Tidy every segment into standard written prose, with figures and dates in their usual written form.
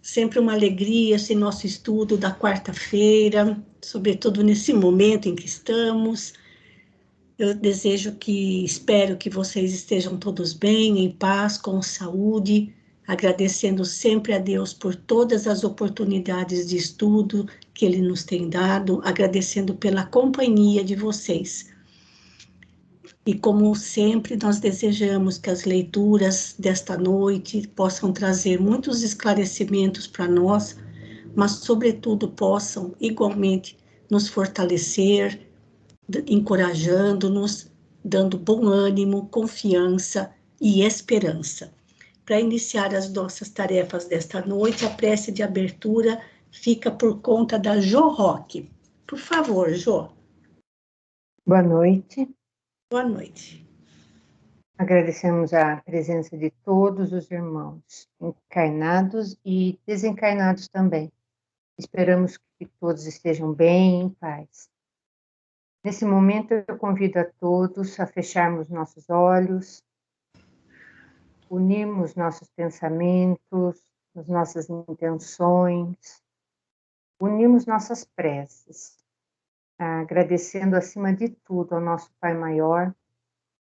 Sempre uma alegria esse nosso estudo da quarta-feira, sobretudo nesse momento em que estamos. Eu espero que vocês estejam todos bem, em paz, com saúde, agradecendo sempre a Deus por todas as oportunidades de estudo que Ele nos tem dado, agradecendo pela companhia de vocês. E como sempre, nós desejamos que as leituras desta noite possam trazer muitos esclarecimentos para nós, mas, sobretudo, possam igualmente nos fortalecer, encorajando-nos, dando bom ânimo, confiança e esperança. Para iniciar as nossas tarefas desta noite, a prece de abertura fica por conta da Jo Roque. Por favor, Jo. Boa noite. Boa noite. Agradecemos a presença de todos os irmãos, encarnados e desencarnados também. Esperamos que todos estejam bem e em paz. Nesse momento, eu convido a todos a fecharmos nossos olhos, unirmos nossos pensamentos, as nossas intenções, unirmos nossas preces, agradecendo acima de tudo ao nosso Pai Maior,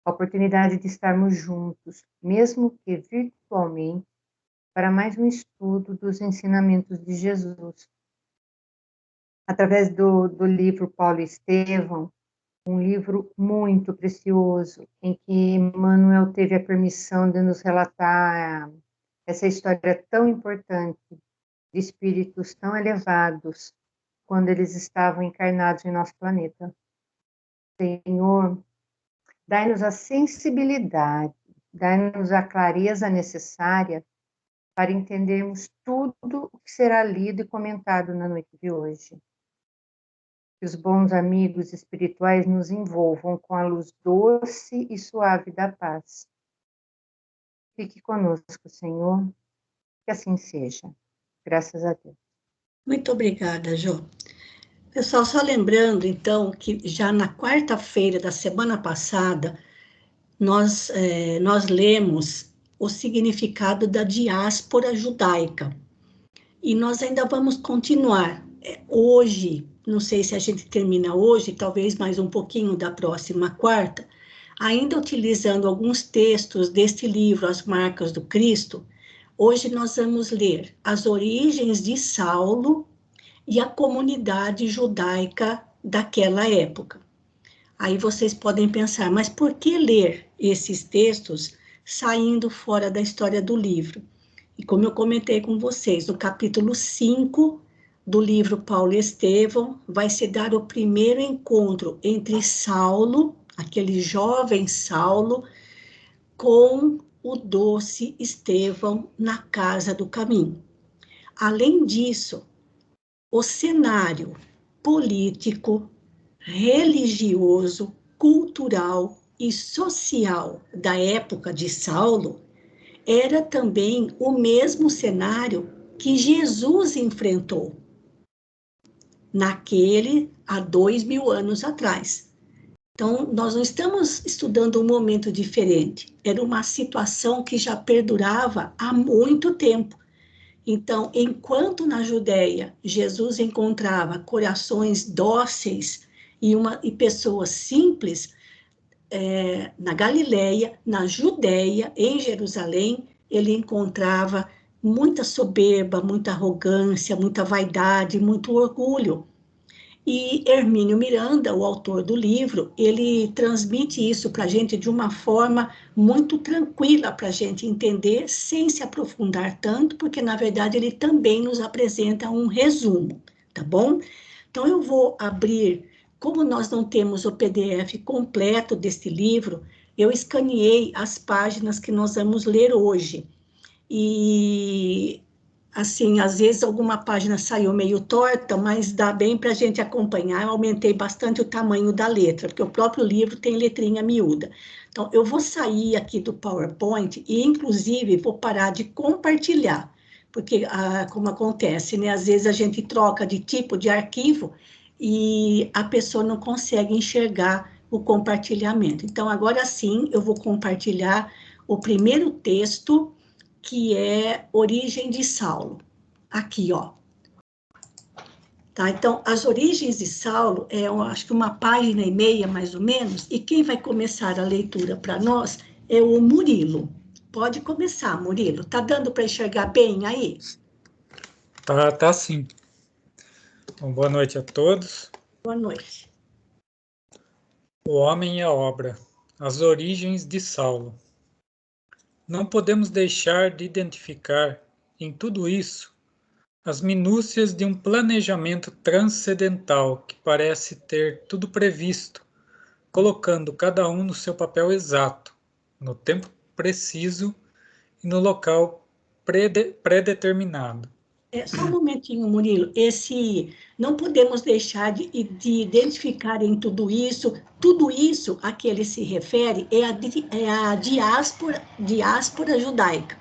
a oportunidade de estarmos juntos, mesmo que virtualmente, para mais um estudo dos ensinamentos de Jesus. Através do livro Paulo Estevão, um livro muito precioso, em que Emmanuel teve a permissão de nos relatar essa história tão importante de espíritos tão elevados, quando eles estavam encarnados em nosso planeta. Senhor, dai-nos a sensibilidade, dai-nos a clareza necessária para entendermos tudo o que será lido e comentado na noite de hoje. Que os bons amigos espirituais nos envolvam com a luz doce e suave da paz. Fique conosco, Senhor, que assim seja. Graças a Deus. Muito obrigada, Jo. Pessoal, só lembrando, então, que já na quarta-feira da semana passada, nós lemos o significado da diáspora judaica. E nós ainda vamos continuar. Hoje, não sei se a gente termina hoje, talvez mais um pouquinho da próxima quarta, ainda utilizando alguns textos deste livro, As Marcas do Cristo. Hoje nós vamos ler as origens de Saulo e a comunidade judaica daquela época. Aí vocês podem pensar, mas por que ler esses textos saindo fora da história do livro? E como eu comentei com vocês, no capítulo 5 do livro Paulo Estevão, vai se dar o primeiro encontro entre Saulo, aquele jovem Saulo, com o doce Estevão na Casa do Caminho. Além disso, o cenário político, religioso, cultural e social da época de Saulo era também o mesmo cenário que Jesus enfrentou há 2000 anos atrás. Então, nós não estamos estudando um momento diferente, era uma situação que já perdurava há muito tempo. Então, enquanto na Judéia Jesus encontrava corações dóceis e pessoas simples, na Galileia, na Judéia, em Jerusalém, ele encontrava muita soberba, muita arrogância, muita vaidade, muito orgulho. E Hermínio Miranda, o autor do livro, ele transmite isso para a gente de uma forma muito tranquila para a gente entender, sem se aprofundar tanto, porque, na verdade, ele também nos apresenta um resumo, tá bom? Então, eu vou abrir, como nós não temos o PDF completo deste livro, eu escaneei as páginas que nós vamos ler hoje. E assim, às vezes alguma página saiu meio torta, mas dá bem para a gente acompanhar. Eu aumentei bastante o tamanho da letra, porque o próprio livro tem letrinha miúda. Então, eu vou sair aqui do PowerPoint e, inclusive, vou parar de compartilhar, porque, como acontece, né? Às vezes a gente troca de tipo de arquivo e a pessoa não consegue enxergar o compartilhamento. Então, agora sim, eu vou compartilhar o primeiro texto, que é Origem de Saulo. Aqui, ó. Tá? Então, as origens de Saulo é, eu acho que uma página e meia, mais ou menos, e quem vai começar a leitura para nós é o Murilo. Pode começar, Murilo. Tá dando para enxergar bem aí? Tá sim. Bom, boa noite a todos. Boa noite. O homem e a obra. As origens de Saulo. Não podemos deixar de identificar em tudo isso as minúcias de um planejamento transcendental que parece ter tudo previsto, colocando cada um no seu papel exato, no tempo preciso e no local predeterminado. Só um momentinho, Murilo. Não podemos deixar de identificar em tudo isso a que ele se refere é a diáspora judaica,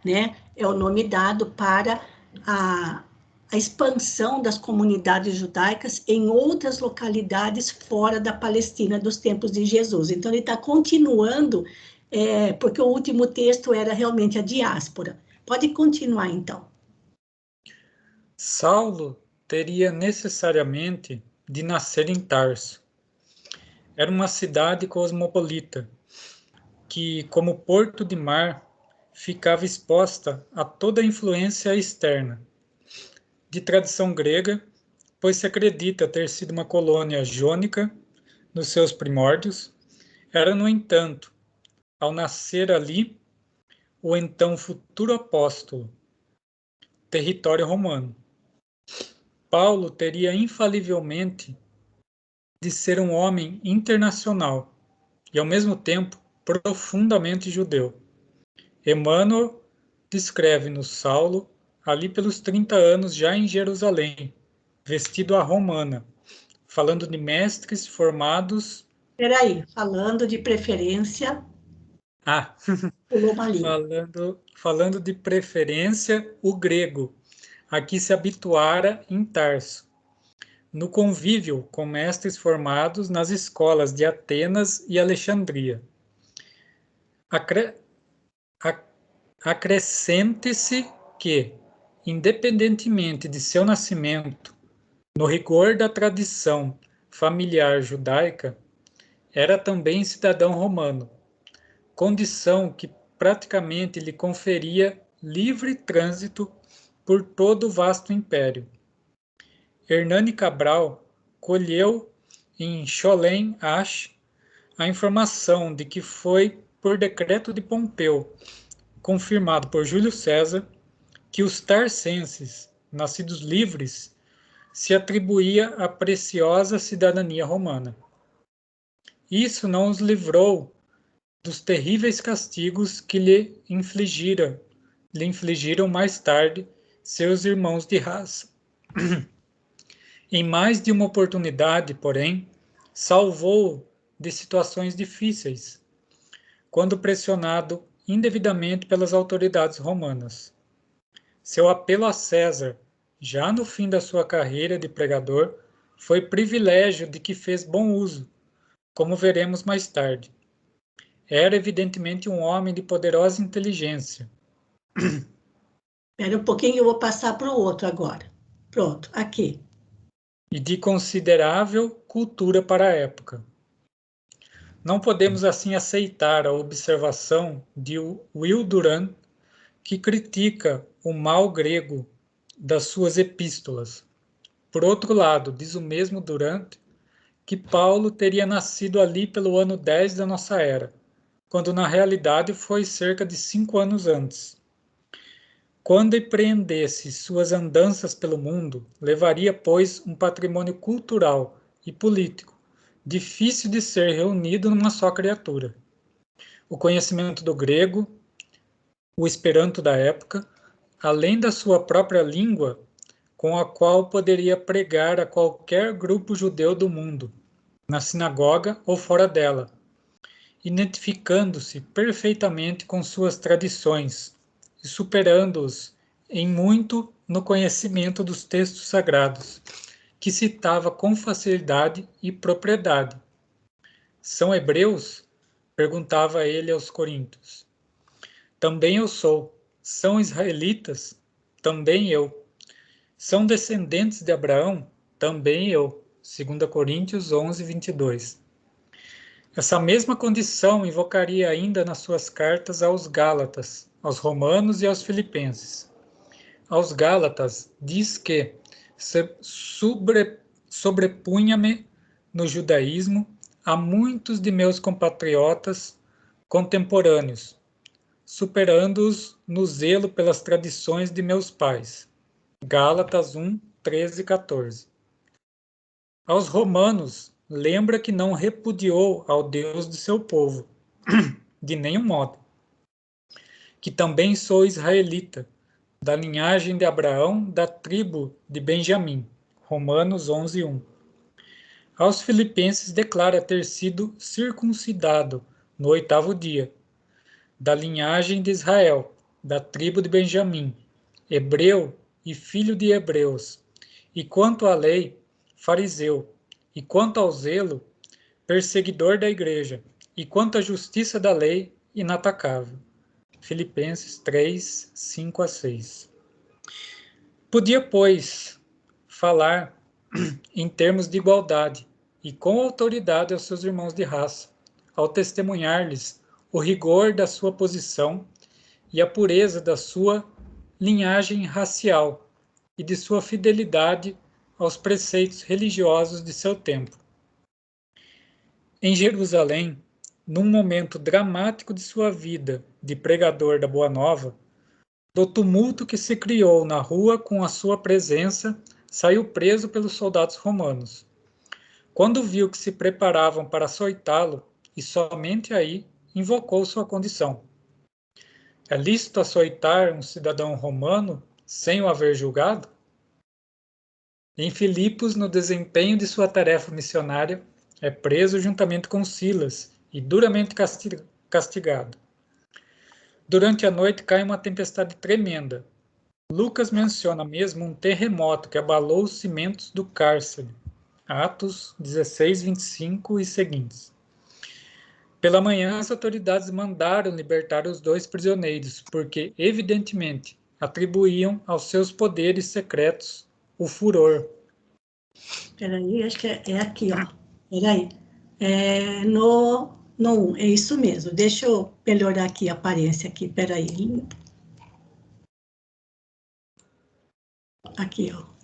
né? É o nome dado para a expansão das comunidades judaicas em outras localidades fora da Palestina dos tempos de Jesus. Então, ele está continuando, porque o último texto era realmente a diáspora. Pode continuar, então. Saulo teria necessariamente de nascer em Tarso. Era uma cidade cosmopolita, que, como porto de mar, ficava exposta a toda a influência externa. De tradição grega, pois se acredita ter sido uma colônia jônica nos seus primórdios, era, no entanto, ao nascer ali, o então futuro apóstolo, território romano. Paulo teria infalivelmente de ser um homem internacional e, ao mesmo tempo, profundamente judeu. Emmanuel descreve-nos Saulo ali pelos 30 anos já em Jerusalém, vestido à romana, falando de mestres formados... Peraí, falando de preferência, pulou uma linha. falando de preferência o grego, a que se habituara em Tarso, no convívio com mestres formados nas escolas de Atenas e Alexandria. Acrescente-se que, independentemente de seu nascimento, no rigor da tradição familiar judaica, era também cidadão romano, condição que praticamente lhe conferia livre trânsito por todo o vasto império. Hernani Cabral colheu em Cholem Ash a informação de que foi por decreto de Pompeu, confirmado por Júlio César, que os tarcenses, nascidos livres, se atribuía a preciosa cidadania romana. Isso não os livrou dos terríveis castigos que lhe infligiram mais tarde seus irmãos de raça. Em mais de uma oportunidade, porém, salvou de situações difíceis, quando pressionado indevidamente pelas autoridades romanas. Seu apelo a César, já no fim da sua carreira de pregador, foi privilégio de que fez bom uso, como veremos mais tarde. Era evidentemente um homem de poderosa inteligência. Espera um pouquinho, eu vou passar para o outro agora. Pronto, aqui. E de considerável cultura para a época. Não podemos assim aceitar a observação de Will Durant, que critica o mal grego das suas epístolas. Por outro lado, diz o mesmo Durant que Paulo teria nascido ali pelo ano 10 da nossa era, quando na realidade foi cerca de 5 anos antes. Quando empreendesse suas andanças pelo mundo, levaria, pois, um patrimônio cultural e político, difícil de ser reunido numa só criatura. O conhecimento do grego, o esperanto da época, além da sua própria língua, com a qual poderia pregar a qualquer grupo judeu do mundo, na sinagoga ou fora dela, identificando-se perfeitamente com suas tradições e superando-os em muito no conhecimento dos textos sagrados, que citava com facilidade e propriedade. São hebreus? Perguntava ele aos coríntios. Também eu sou, são israelitas? Também eu. São descendentes de Abraão? Também eu. 2 Coríntios 11, 22. Essa mesma condição invocaria ainda nas suas cartas aos Gálatas, aos Romanos e aos Filipenses. Aos Gálatas diz que sobrepunha-me no judaísmo a muitos de meus compatriotas contemporâneos, superando-os no zelo pelas tradições de meus pais. Gálatas 1, 13 e 14. Aos romanos, lembra que não repudiou ao Deus de seu povo, de nenhum modo. Que também sou israelita, da linhagem de Abraão, da tribo de Benjamim. Romanos 11, 1. Aos filipenses declara ter sido circuncidado no 8º dia, da linhagem de Israel, da tribo de Benjamim, hebreu e filho de hebreus, e quanto à lei, fariseu, e quanto ao zelo, perseguidor da igreja, e quanto à justiça da lei, inatacável. Filipenses 3, 5 a 6. Podia, pois, falar em termos de igualdade e com autoridade aos seus irmãos de raça, ao testemunhar-lhes o rigor da sua posição e a pureza da sua linhagem racial e de sua fidelidade aos preceitos religiosos de seu tempo. Em Jerusalém, num momento dramático de sua vida de pregador da Boa Nova, do tumulto que se criou na rua com a sua presença, saiu preso pelos soldados romanos. Quando viu que se preparavam para açoitá-lo, e somente aí invocou sua condição. É lícito açoitar um cidadão romano sem o haver julgado? Em Filipos, no desempenho de sua tarefa missionária, é preso juntamente com Silas e duramente castigado. Durante a noite cai uma tempestade tremenda. Lucas menciona mesmo um terremoto que abalou os cimentos do cárcere. Atos 16, 25 e seguintes. Pela manhã, as autoridades mandaram libertar os 2 prisioneiros, porque, evidentemente, atribuíam aos seus poderes secretos o furor. Peraí, acho que é aqui, ó. Peraí. No 1, é isso mesmo. Deixa eu melhorar aqui a aparência aqui, peraí. Aqui, ó.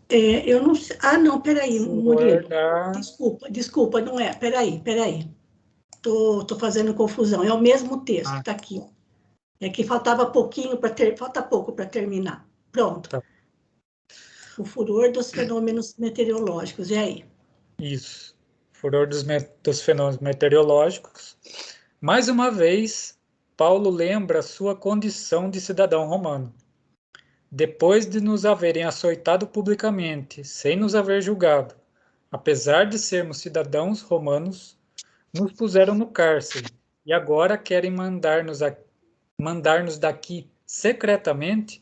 Eu não sei. Ah, não, peraí, Murilo. Desculpa, não é. Peraí. Tô fazendo confusão. É o mesmo texto, tá aqui, ó. É que faltava pouquinho falta pouco para terminar. Pronto. Tá. O furor dos fenômenos meteorológicos, e aí? Isso. Furor dos fenômenos meteorológicos. Mais uma vez, Paulo lembra sua condição de cidadão romano. Depois de nos haverem açoitado publicamente, sem nos haver julgado, apesar de sermos cidadãos romanos, nos puseram no cárcere e agora querem mandar-nos daqui secretamente?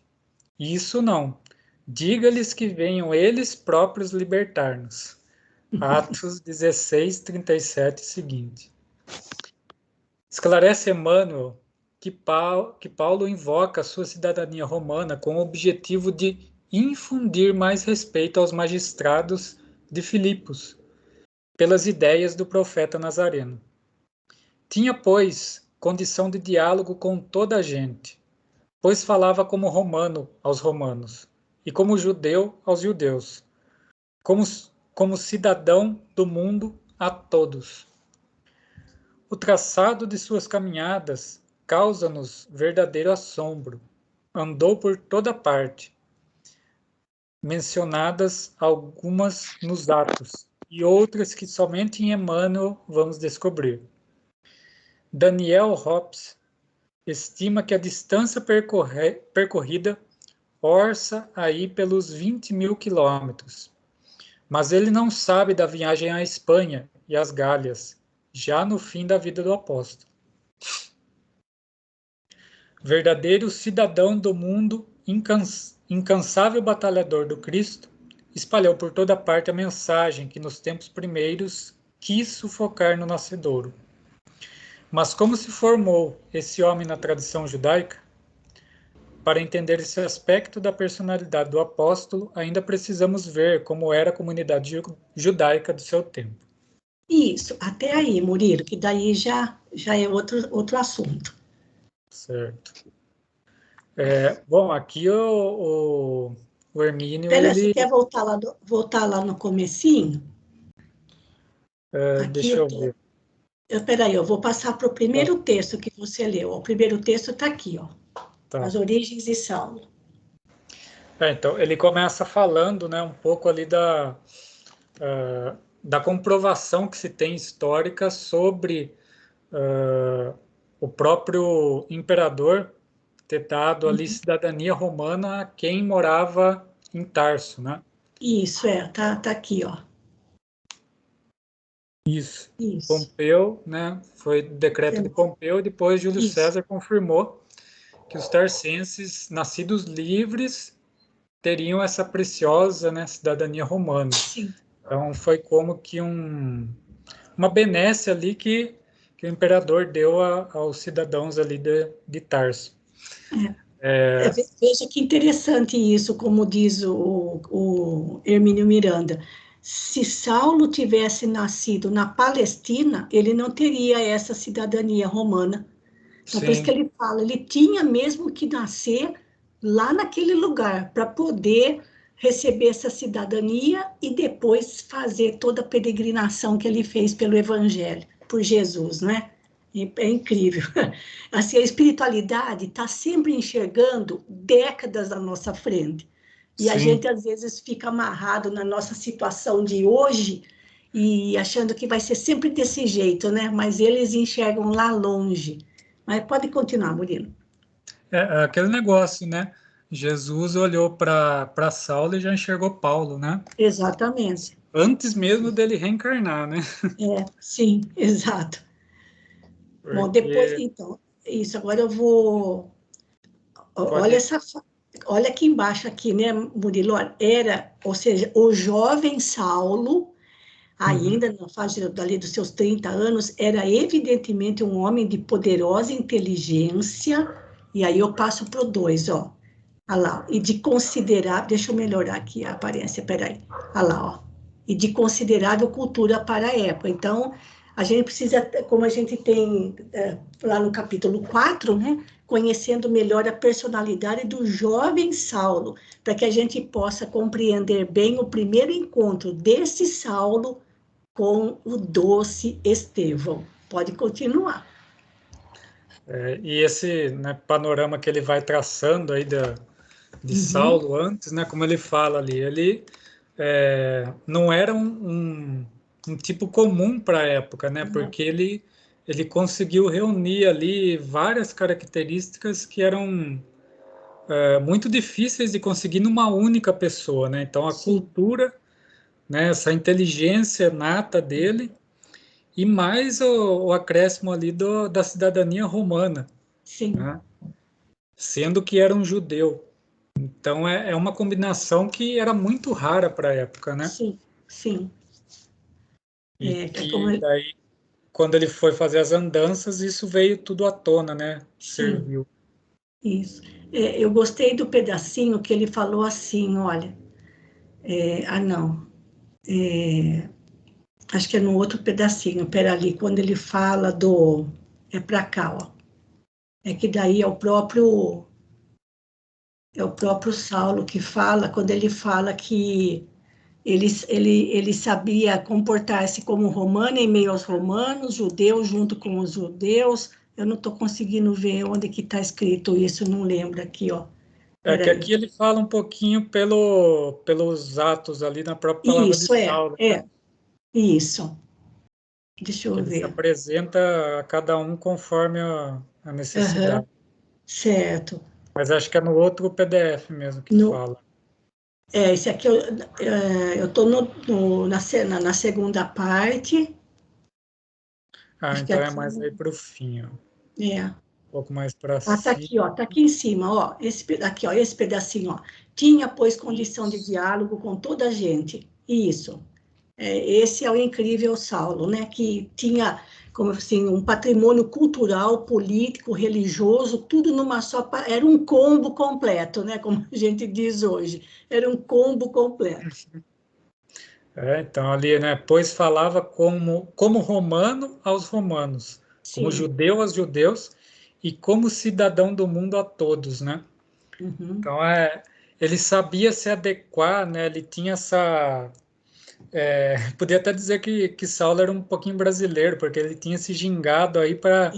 Isso não. Diga-lhes que venham eles próprios libertar-nos. Atos 16, 37 e seguinte. Esclarece Emmanuel que Paulo invoca a sua cidadania romana com o objetivo de infundir mais respeito aos magistrados de Filipos, pelas ideias do profeta Nazareno. Tinha, pois, condição de diálogo com toda a gente, pois falava como romano aos romanos, e como judeu aos judeus, como cidadão do mundo a todos. O traçado de suas caminhadas causa-nos verdadeiro assombro. Andou por toda parte, mencionadas algumas nos Atos, e outras que somente em Emmanuel vamos descobrir. Daniel Hobbes estima que a distância percorrida orça aí pelos 20.000 quilômetros, mas ele não sabe da viagem à Espanha e às Gálias, já no fim da vida do apóstolo. Verdadeiro cidadão do mundo, incansável batalhador do Cristo, espalhou por toda parte a mensagem que nos tempos primeiros quis sufocar no nascedouro. Mas como se formou esse homem na tradição judaica? Para entender esse aspecto da personalidade do apóstolo, ainda precisamos ver como era a comunidade judaica do seu tempo. Isso, até aí, Murilo, que daí já é outro assunto. Certo. Bom, aqui o Hermínio, Pera, você ele... quer voltar lá no comecinho? Aqui deixa eu eu tô... ver. Peraí, eu vou passar para o primeiro texto que você leu. O primeiro texto está aqui, ó. Tá. As origens de Saulo. Então, ele começa falando, né, um pouco ali da comprovação que se tem histórica sobre o próprio imperador ter dado ali cidadania romana a quem morava em Tarso, né? Isso, tá aqui, ó. Isso. Isso. Pompeu, né? Foi decreto de Pompeu, e depois Júlio Isso. César confirmou que os tarcenses, nascidos livres, teriam essa preciosa, né, cidadania romana. Sim. Então, foi como que uma benesse ali que o imperador deu aos cidadãos ali de Tarso. Veja que interessante isso, como diz o Hermínio Miranda. Se Saulo tivesse nascido na Palestina, ele não teria essa cidadania romana. Então, por isso que Sim, ele fala, ele tinha mesmo que nascer lá naquele lugar para poder receber essa cidadania e depois fazer toda a peregrinação que ele fez pelo Evangelho, por Jesus, né? É incrível. Assim, a espiritualidade está sempre enxergando décadas à nossa frente. E a sim. gente, às vezes, fica amarrado na nossa situação de hoje e achando que vai ser sempre desse jeito, né? Mas eles enxergam lá longe. Mas pode continuar, Murilo. É aquele negócio, né? Jesus olhou para Saulo e já enxergou Paulo, né? Exatamente. Antes mesmo dele reencarnar, né? Sim, exato. Bom, depois, Porque então, isso, agora eu vou. Olha pode. essa. Olha aqui embaixo, aqui, né, Murilo? Ou seja, o jovem Saulo, Uhum. ainda na faixa dali dos seus 30 anos, era evidentemente um homem de poderosa inteligência. E aí eu passo para o 2, ó. Olha lá, e de considerar, deixa eu melhorar aqui a aparência, peraí. Olha lá, ó. E de considerável cultura para a época. Então, a gente precisa, como a gente tem lá no capítulo 4, né, conhecendo melhor a personalidade do jovem Saulo, para que a gente possa compreender bem o primeiro encontro desse Saulo com o doce Estevão. Pode continuar. E esse, né, panorama que ele vai traçando aí de Uhum. Saulo antes, né? Como ele fala ali, ele não era um tipo comum para a época, né? Porque ele conseguiu reunir ali várias características que eram muito difíceis de conseguir numa única pessoa, né? Então a Sim, cultura, né? Essa inteligência nata dele e mais o acréscimo ali da cidadania romana, sim, né? Sendo que era um judeu. Então é uma combinação que era muito rara para a época, né? sim, sim. E É como, que daí, quando ele foi fazer as andanças, isso veio tudo à tona, né? sim. Serviu. Isso. Eu gostei do pedacinho que ele falou assim, olha, não, acho que é no outro pedacinho, pera ali, quando ele fala é para cá, ó, é que daí é o próprio Saulo que fala, quando ele fala que ele sabia comportar-se como romano em meio aos romanos, judeu junto com os judeus, eu não estou conseguindo ver onde que está escrito isso, não lembro aqui, ó, É que peraí. aqui ele fala um pouquinho pelos atos ali na própria palavra de Isso, Saulo, né? isso. Deixa Que eu ele se ver. apresenta a cada um conforme a Aham, necessidade. certo. Mas acho que é no outro PDF mesmo que No, fala. esse aqui eu estou na segunda parte. Ah, Acho que então é aqui. mais aí para o fim, ó. Um É. pouco mais para Ah, tá cima. aqui, ó. Tá aqui em cima, ó. Aqui, ó, esse pedacinho, ó. Tinha, pois, condição de Isso. diálogo com toda a gente. Isso. Esse é o incrível Saulo, né? Que tinha, como assim, um patrimônio cultural, político, religioso, tudo numa só. Era um combo completo, né? Como a gente diz hoje. Era um combo completo. Então ali, né? Pois falava como romano aos romanos, como Sim. judeu aos judeus e como cidadão do mundo a todos, né? Uhum. Então ele sabia se adequar, né? Ele tinha essa podia até dizer que Saulo era um pouquinho brasileiro, porque ele tinha se gingado aí para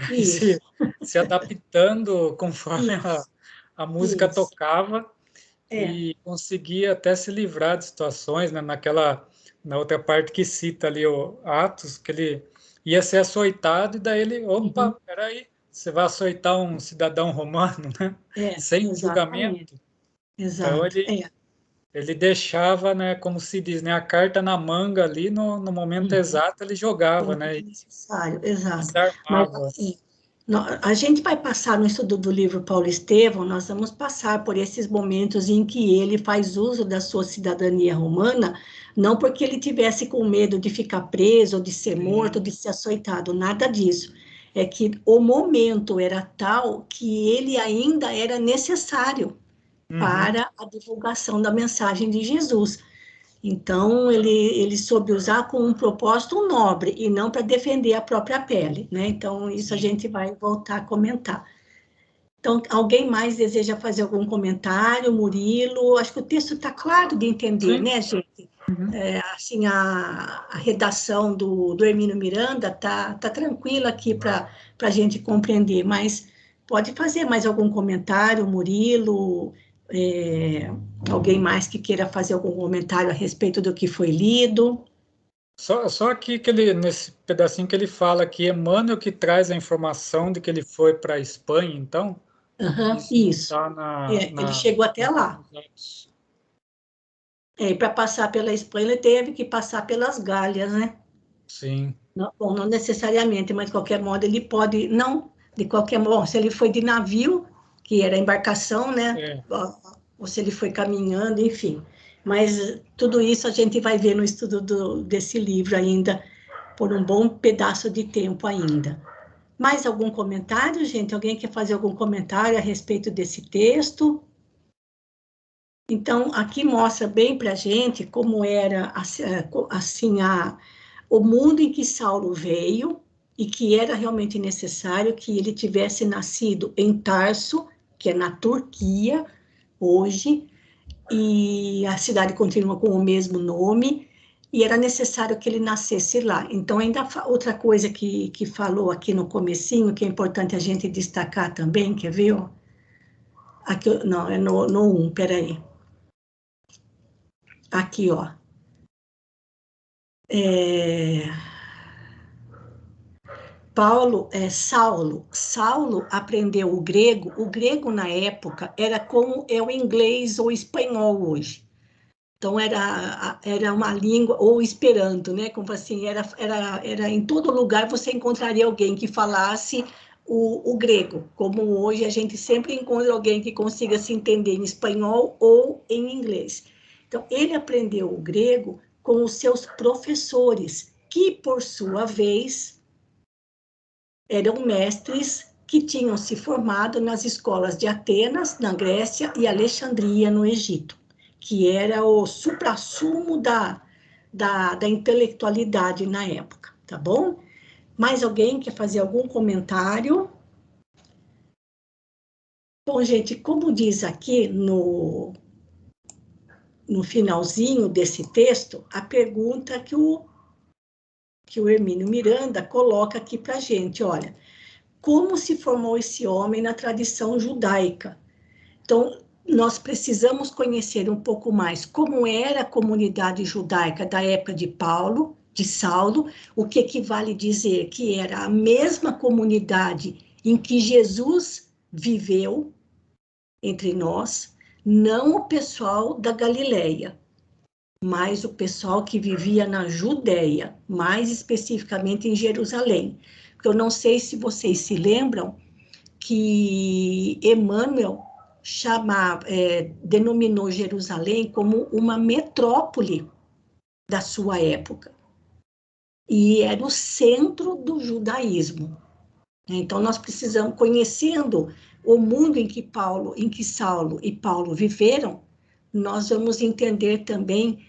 ir Isso, se adaptando conforme isso, a música isso. tocava É. e conseguia até se livrar de situações, né? Na outra parte que cita ali o Atos, que ele ia ser açoitado e daí ele, opa, Uhum. peraí, você vai açoitar um cidadão romano, né? Sem Exatamente. julgamento. Então Exato. ele deixava, né, como se diz, né, a carta na manga ali no momento Uhum. exato ele jogava, Momento né, e necessário, exato. se Mas, armava. assim, a gente vai passar no estudo do livro Paulo Estevão, nós vamos passar por esses momentos em que ele faz uso da sua cidadania romana, não porque ele tivesse com medo de ficar preso, ou de ser morto, ou Sim. de ser açoitado, nada disso. É que o momento era tal que ele ainda era necessário Uhum. para a divulgação da mensagem de Jesus. Então, ele soube usar com um propósito nobre e não para defender a própria pele, né? Então, isso a Sim. gente vai voltar a comentar. Então, alguém mais deseja fazer algum comentário? Murilo? Acho que o texto está claro de entender, Sim. né, gente? Uhum. Assim, a redação do Hermínio Miranda tá tranquila aqui para a gente compreender, mas pode fazer mais algum comentário, Murilo? É, alguém mais que queira fazer algum comentário a respeito do que foi lido? Só aqui nesse pedacinho que ele fala que Emmanuel que traz a informação de que ele foi para a Espanha, então, Aham, isso não isso. está Ele chegou até lá. nos Atos. E para passar pela Espanha, ele teve que passar pelas Galhas, né? Sim. Não, bom, não necessariamente, mas de qualquer modo ele pode, não, de qualquer modo, se ele foi de navio, que era embarcação, né? É. Ou se ele foi caminhando, enfim. Mas tudo isso a gente vai ver no estudo desse livro ainda, por um bom pedaço de tempo ainda. Mais algum comentário, gente? Alguém quer fazer algum comentário a respeito desse texto? Então, aqui mostra bem para a gente como era assim, o mundo em que Saulo veio e que era realmente necessário que ele tivesse nascido em Tarso, que é na Turquia, hoje, e a cidade continua com o mesmo nome, e era necessário que ele nascesse lá. Então, ainda outra coisa que falou aqui no comecinho, que é importante a gente destacar também, quer ver? Ó? Aqui, não, é no 1, peraí. Aqui, ó. É, Saulo aprendeu o grego na época era como é o inglês ou espanhol hoje. Então era uma língua, ou Esperanto, né? Como assim, era em todo lugar você encontraria alguém que falasse o grego, como hoje a gente sempre encontra alguém que consiga se entender em espanhol ou em inglês. Então, ele aprendeu o grego com os seus professores, que, por sua vez, eram mestres que tinham se formado nas escolas de Atenas, na Grécia, e Alexandria, no Egito, que era o suprassumo da intelectualidade na época, tá bom? Mais alguém quer fazer algum comentário? Bom, gente, como diz aqui no finalzinho desse texto, a pergunta que o Hermínio Miranda coloca aqui para a gente, olha, como se formou esse homem na tradição judaica? Então, nós precisamos conhecer um pouco mais como era a comunidade judaica da época de Paulo, de Saulo, o que equivale dizer que era a mesma comunidade em que Jesus viveu entre nós, não o pessoal da Galileia, mas o pessoal que vivia na Judéia, mais especificamente em Jerusalém. Porque eu não sei se vocês se lembram que Emmanuel denominou Jerusalém como uma metrópole da sua época. E era o centro do judaísmo. Então, nós precisamos, conhecendo o mundo em que Saulo e Paulo viveram, nós vamos entender também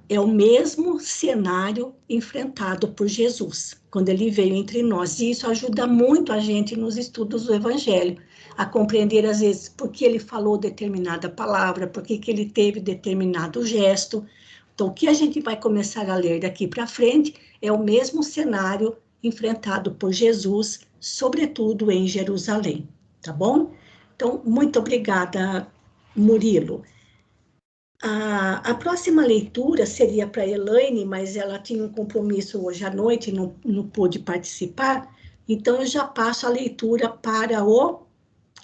é o mesmo cenário enfrentado por Jesus, quando ele veio entre nós. E isso ajuda muito a gente nos estudos do Evangelho, a compreender, às vezes, por que ele falou determinada palavra, por que ele teve determinado gesto. Então, o que a gente vai começar a ler daqui para frente é o mesmo cenário enfrentado por Jesus, sobretudo em Jerusalém, tá bom? Então, muito obrigada, Murilo. A próxima leitura seria para a Elaine, mas ela tinha um compromisso hoje à noite e não pôde participar, então eu já passo a leitura para o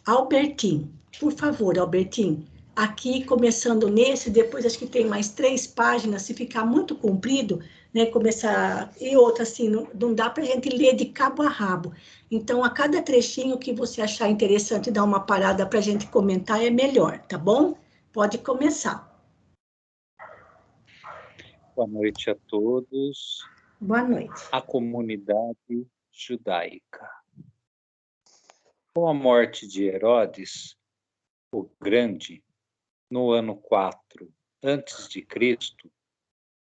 Albertin. Por favor, Albertin, aqui começando nesse, depois acho que tem mais 3 páginas, se ficar muito comprido, né, começar, e outra assim, não dá para a gente ler de cabo a rabo. Então, a cada trechinho que você achar interessante dar uma parada para a gente comentar é melhor, tá bom? Pode começar. Boa noite a todos. Boa noite. A comunidade judaica. Com a morte de Herodes, o Grande, no ano 4 a.C.,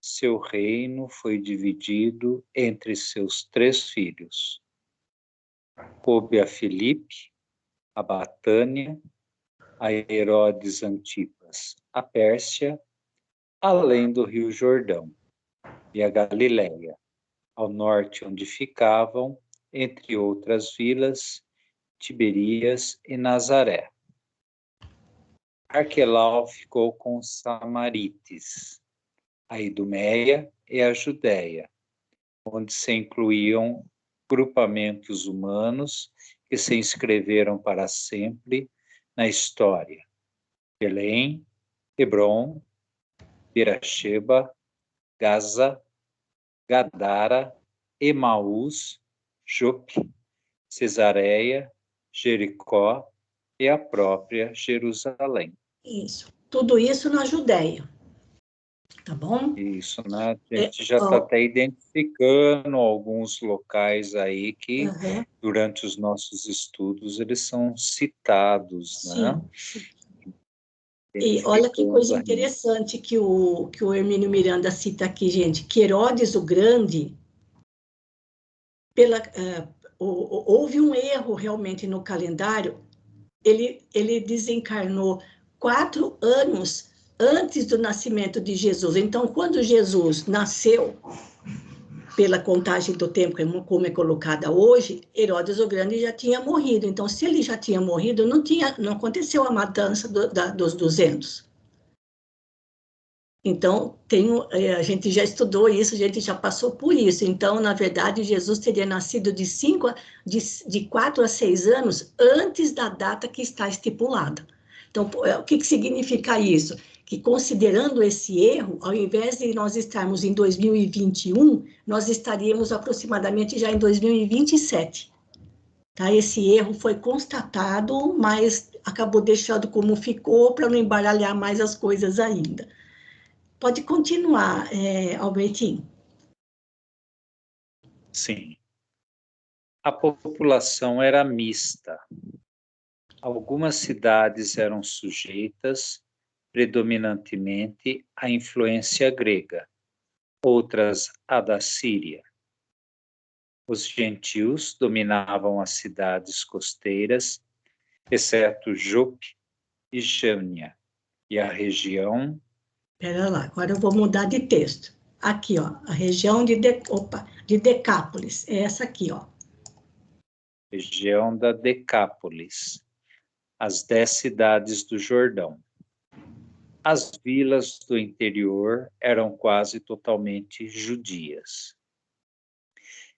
seu reino foi dividido entre seus 3 filhos. Coube a Filipe, a Batânia, a Herodes Antipas, a Pérsia, além do Rio Jordão, e a Galiléia, ao norte onde ficavam, entre outras vilas, Tiberias e Nazaré. Arquelau ficou com os Samarites, a Idumeia e a Judéia, onde se incluíam grupamentos humanos que se inscreveram para sempre na história. Belém, Hebrom, Beersheba, Gaza, Gadara, Emaús, Jope, Cesareia, Jericó e a própria Jerusalém. Isso. Tudo isso na Judéia. Tá bom? Isso, né? A gente já está até identificando alguns locais aí que, durante os nossos estudos, eles são citados, sim, né? Sim. E olha que coisa interessante que o Hermínio Miranda cita aqui, gente, que Herodes o Grande, houve um erro realmente no calendário, ele desencarnou 4 anos antes do nascimento de Jesus. Então, quando Jesus nasceu, pela contagem do tempo, como é colocada hoje, Herodes o Grande já tinha morrido. Então, se ele já tinha morrido, não aconteceu a matança dos 200. Então, a gente já estudou isso, a gente já passou por isso. Então, na verdade, Jesus teria nascido de 4 a 6 anos antes da data que está estipulada. Então, o que significa isso? Que, considerando esse erro, ao invés de nós estarmos em 2021, nós estaríamos aproximadamente já em 2027. Tá? Esse erro foi constatado, mas acabou deixando como ficou, para não embaralhar mais as coisas ainda. Pode continuar, Albertinho. Sim. A população era mista. Algumas cidades eram sujeitas predominantemente à influência grega, outras à da Síria. Os gentios dominavam as cidades costeiras, exceto Jope e Jânia, e a região... Espera lá, agora eu vou mudar de texto. Aqui, ó, a região de Decápolis, é essa aqui, ó. Região da Decápolis, as 10 cidades do Jordão. As vilas do interior eram quase totalmente judias.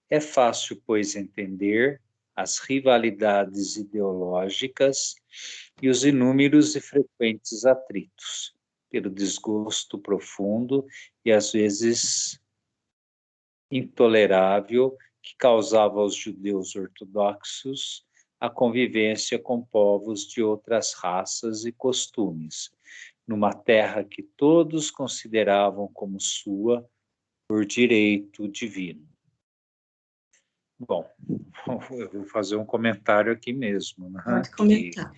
É fácil, pois, entender as rivalidades ideológicas e os inúmeros e frequentes atritos, pelo desgosto profundo e, às vezes, intolerável que causava aos judeus ortodoxos a convivência com povos de outras raças e costumes, numa terra que todos consideravam como sua por direito divino. Bom, eu vou fazer um comentário aqui mesmo, né? Pode comentar. Que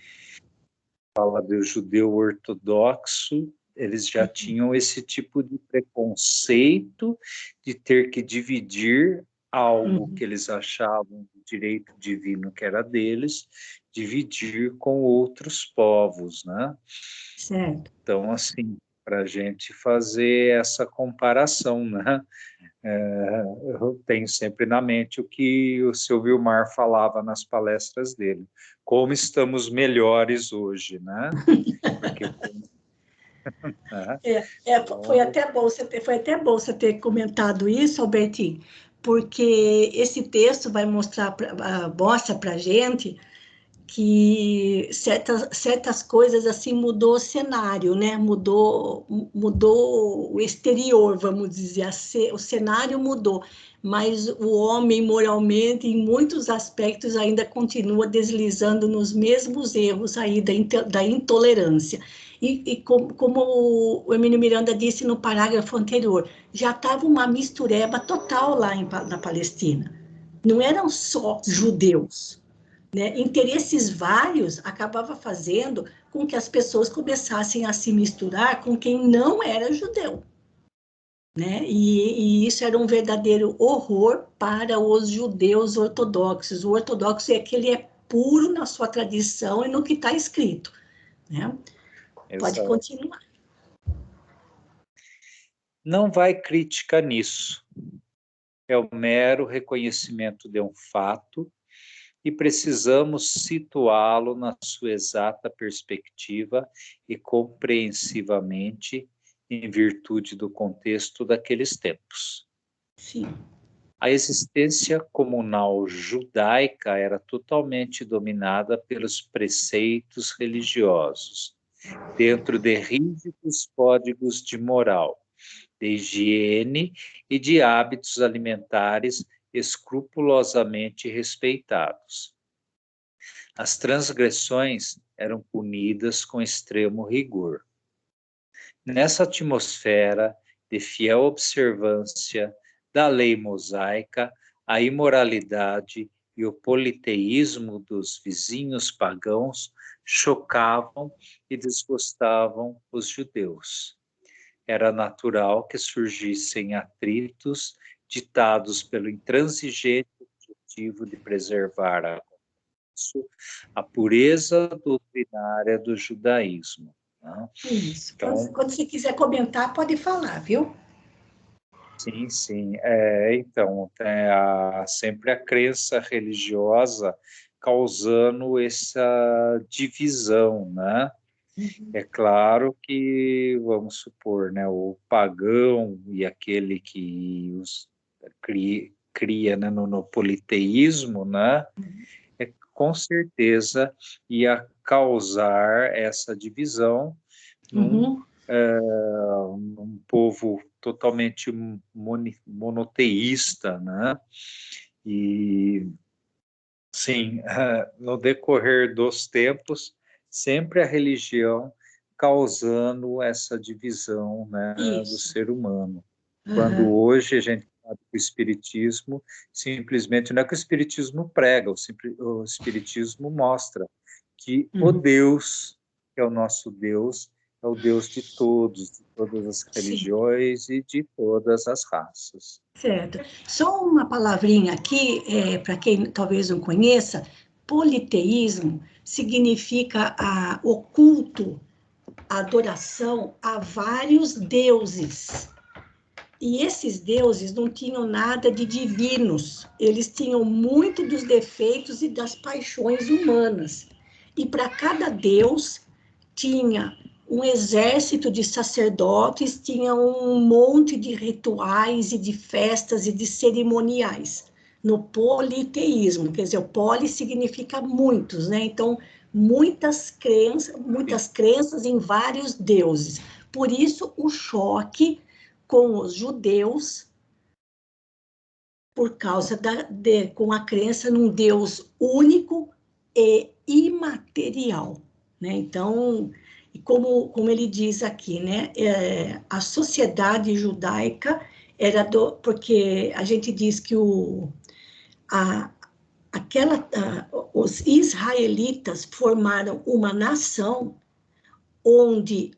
fala do judeu ortodoxo, eles já tinham esse tipo de preconceito de ter que dividir algo que eles achavam de direito divino que era deles, dividir com outros povos, né? Certo. Então, assim, para a gente fazer essa comparação, né? Eu tenho sempre na mente o que o seu Vilmar falava nas palestras dele, como estamos melhores hoje, né? Porque foi até bom você ter comentado isso, Albertinho, porque esse texto vai mostra para a gente que certas coisas assim mudou o cenário, né? Mudou o exterior, vamos dizer, o cenário mudou, mas o homem moralmente, em muitos aspectos, ainda continua deslizando nos mesmos erros aí da intolerância. E como o Emílio Miranda disse no parágrafo anterior, já estava uma mistureba total lá na Palestina. Não eram só judeus, né? Interesses vários acabava fazendo com que as pessoas começassem a se misturar com quem não era judeu, né? E isso era um verdadeiro horror para os judeus ortodoxos. O ortodoxo é que ele é puro na sua tradição e no que está escrito, né? Pode continuar. Não vai crítica nisso. É o mero reconhecimento de um fato e precisamos situá-lo na sua exata perspectiva e compreensivamente em virtude do contexto daqueles tempos. Sim. A existência comunal judaica era totalmente dominada pelos preceitos religiosos, dentro de rígidos códigos de moral, de higiene e de hábitos alimentares escrupulosamente respeitados. As transgressões eram punidas com extremo rigor. Nessa atmosfera de fiel observância da lei mosaica, a imoralidade e o politeísmo dos vizinhos pagãos chocavam e desgostavam os judeus. Era natural que surgissem atritos ditados pelo intransigente objetivo de preservar a pureza doutrinária do judaísmo. Né? Isso. Então, quando você quiser comentar, pode falar, viu? Sim, sim. Então, sempre a crença religiosa causando essa divisão, né? É claro que, vamos supor, né, o pagão e aquele que os cria né, no politeísmo, né, com certeza ia causar essa divisão num povo totalmente monoteísta, né? E, sim, no decorrer dos tempos, sempre a religião causando essa divisão, né, do ser humano. Quando hoje a gente sabe que o Espiritismo simplesmente não é que o Espiritismo prega, o Espiritismo mostra que o Deus, que é o nosso Deus, é o Deus de todas as religiões e de todas as raças. Certo. Só uma palavrinha aqui, para quem talvez não conheça, politeísmo significa o culto, a adoração a vários deuses. E esses deuses não tinham nada de divinos, eles tinham muito dos defeitos e das paixões humanas. E para cada deus tinha um exército de sacerdotes, tinha um monte de rituais e de festas e de cerimoniais. No politeísmo, quer dizer, o poli significa muitos, né? Então, muitas crenças em vários deuses. Por isso, o choque com os judeus, por causa com a crença num Deus único e imaterial, né? Então, como ele diz aqui, né, a sociedade judaica era porque a gente diz que os israelitas formaram uma nação onde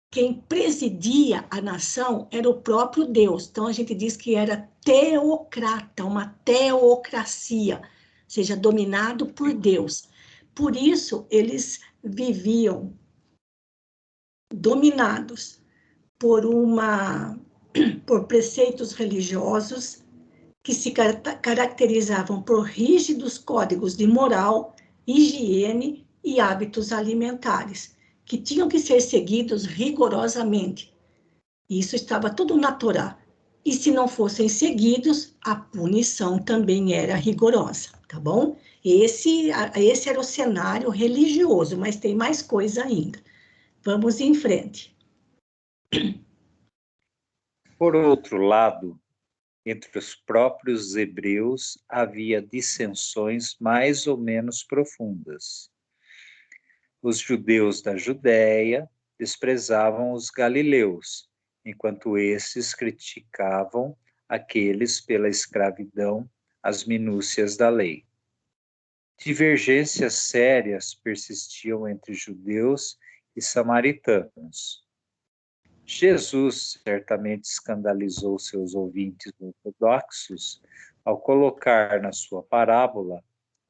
quem presidia a nação era o próprio Deus. Então, a gente diz que era teocrata, uma teocracia, ou seja, dominado por Deus. Por isso, eles viviam dominados por preceitos religiosos que se caracterizavam por rígidos códigos de moral, higiene e hábitos alimentares, que tinham que ser seguidos rigorosamente. Isso estava tudo na Torá. E se não fossem seguidos, a punição também era rigorosa, tá bom? Esse era o cenário religioso, mas tem mais coisa ainda. Vamos em frente. Por outro lado, entre os próprios hebreus havia dissensões mais ou menos profundas. Os judeus da Judéia desprezavam os galileus, enquanto esses criticavam aqueles pela escravidão, as minúcias da lei. Divergências sérias persistiam entre judeus e samaritanos. Jesus certamente escandalizou seus ouvintes ortodoxos ao colocar na sua parábola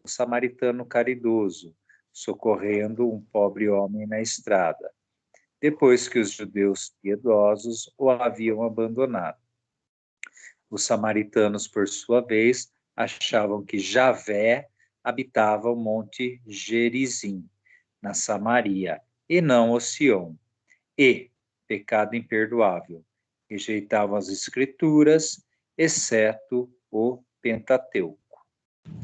o samaritano caridoso, socorrendo um pobre homem na estrada, depois que os judeus piedosos o haviam abandonado. Os samaritanos, por sua vez, achavam que Javé habitava o monte Gerizim, na Samaria, e não o Sião, e, pecado imperdoável, rejeitavam as escrituras, exceto o Pentateuco.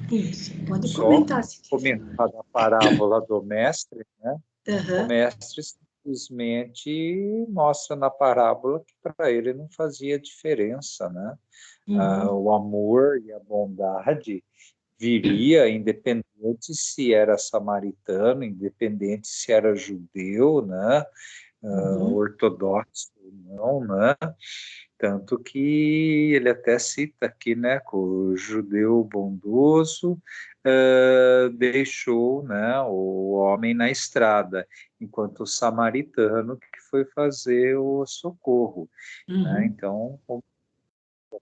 Isso, pode comentar. Só comentar da parábola do mestre, né? Uhum. O mestre simplesmente mostra na parábola que para ele não fazia diferença, né? O amor e a bondade viria independente se era samaritano, independente se era judeu, né? Ortodoxo ou não, né? Tanto que ele até cita aqui, né, que o judeu bondoso deixou, né, o homem na estrada, enquanto o samaritano que foi fazer o socorro. Né? Então, a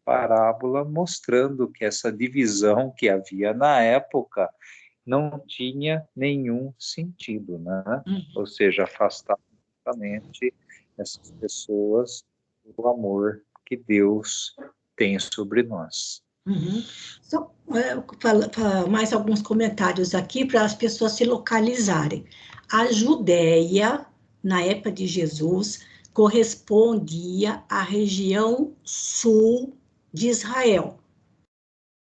parábola mostrando que essa divisão que havia na época não tinha nenhum sentido, né? Ou seja, afastar completamente essas pessoas do amor que Deus tem sobre nós. Só mais alguns comentários aqui para as pessoas se localizarem. A Judéia, na época de Jesus, correspondia à região sul de Israel.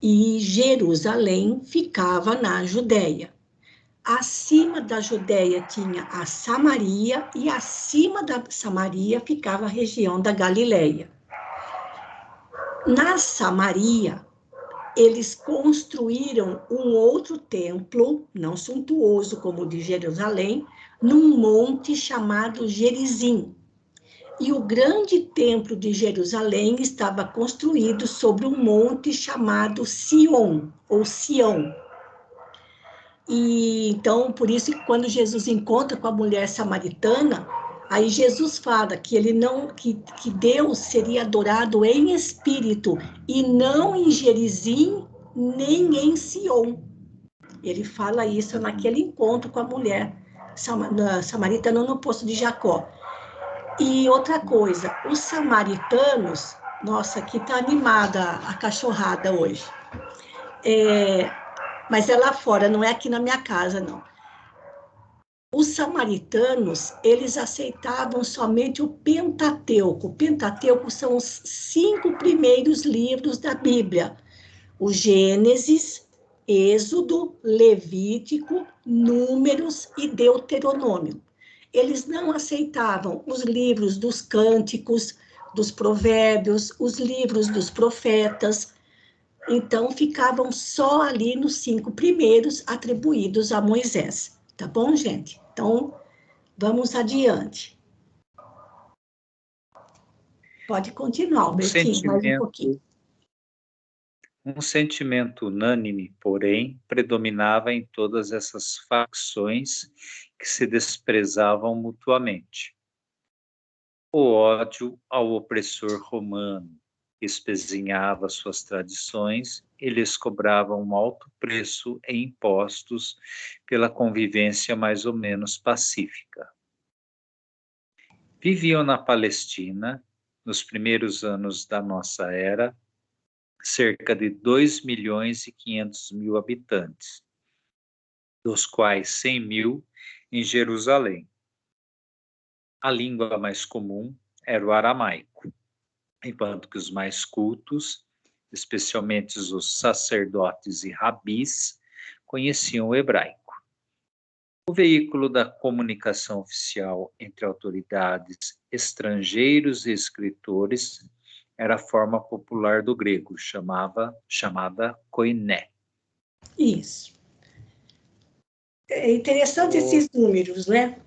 E Jerusalém ficava na Judéia. Acima da Judéia tinha a Samaria, e acima da Samaria ficava a região da Galileia. Na Samaria, eles construíram um outro templo, não suntuoso como o de Jerusalém, num monte chamado Gerizim. E o grande templo de Jerusalém estava construído sobre um monte chamado Sion, ou Sião. E então, por isso que quando Jesus encontra com a mulher samaritana, aí Jesus fala que que Deus seria adorado em espírito e não em Gerizim nem em Sion. Ele fala isso naquele encontro com a mulher samaritana no poço de Jacó. E outra coisa, os samaritanos, nossa, aqui está animada a cachorrada hoje. Mas é lá fora, não é aqui na minha casa, não. Os samaritanos, eles aceitavam somente o Pentateuco. O Pentateuco são os 5 primeiros livros da Bíblia. O Gênesis, Êxodo, Levítico, Números e Deuteronômio. Eles não aceitavam os livros dos cânticos, dos provérbios, os livros dos profetas. Então, ficavam só ali nos 5 primeiros atribuídos a Moisés. Tá bom, gente? Então, Vamos adiante. Pode continuar, Albertinho, mais um pouquinho. Um sentimento unânime, porém, predominava em todas essas facções que se desprezavam mutuamente. O ódio ao opressor romano, que espezinhava suas tradições e lhes cobrava um alto preço em impostos pela convivência mais ou menos pacífica. Viviam na Palestina, nos primeiros anos da nossa era, cerca de 2.500.000 habitantes, dos quais 100.000 em Jerusalém. A língua mais comum era o aramaico, enquanto que os mais cultos, especialmente os sacerdotes e rabis, conheciam o hebraico. O veículo da comunicação oficial entre autoridades, estrangeiros e escritores era a forma popular do grego, chamada koiné. Isso. É interessante esses números, né?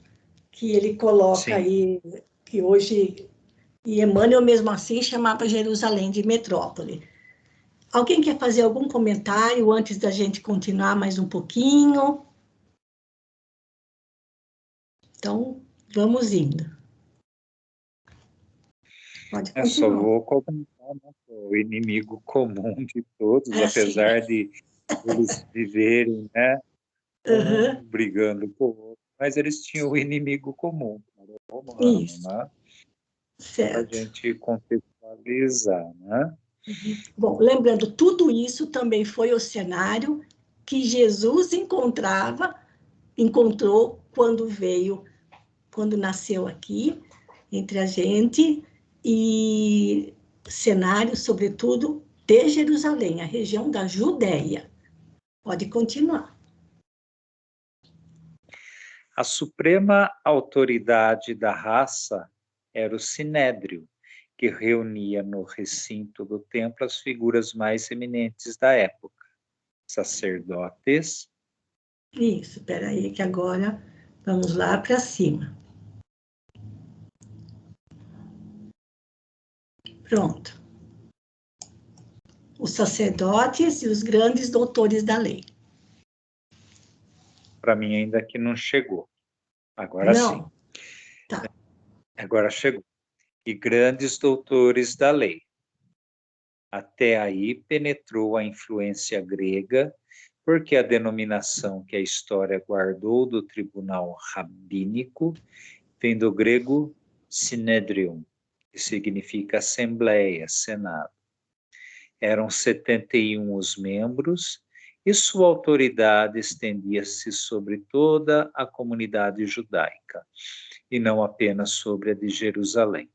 Que ele coloca. Sim. Aí, que hoje, e Emmanuel mesmo assim chamava Jerusalém de metrópole. Alguém quer fazer algum comentário antes da gente continuar mais um pouquinho? Então, vamos indo. Pode continuar. Só vou comentar, né, o inimigo comum de todos, apesar de eles viverem, né, brigando com o outro, mas eles tinham o inimigo comum, o romano, isso. Né? Certo. Para a gente contextualizar, né? Bom, lembrando, tudo isso também foi o cenário que Jesus encontrou quando nasceu aqui, entre a gente, e cenário, sobretudo, de Jerusalém, a região da Judéia. Pode continuar. A suprema autoridade da raça era o Sinédrio, que reunia no recinto do templo as figuras mais eminentes da época, sacerdotes. Isso, espera aí que agora vamos lá para cima. Pronto. Os sacerdotes e os grandes doutores da lei. Para mim ainda que não chegou. Agora não. Sim. Tá. Agora chegou. E grandes doutores da lei. Até aí penetrou a influência grega, porque a denominação que a história guardou do tribunal rabínico vem do grego Synedrion, que significa assembleia, senado. Eram 71 os membros, e sua autoridade estendia-se sobre toda a comunidade judaica, e não apenas sobre a de Jerusalém.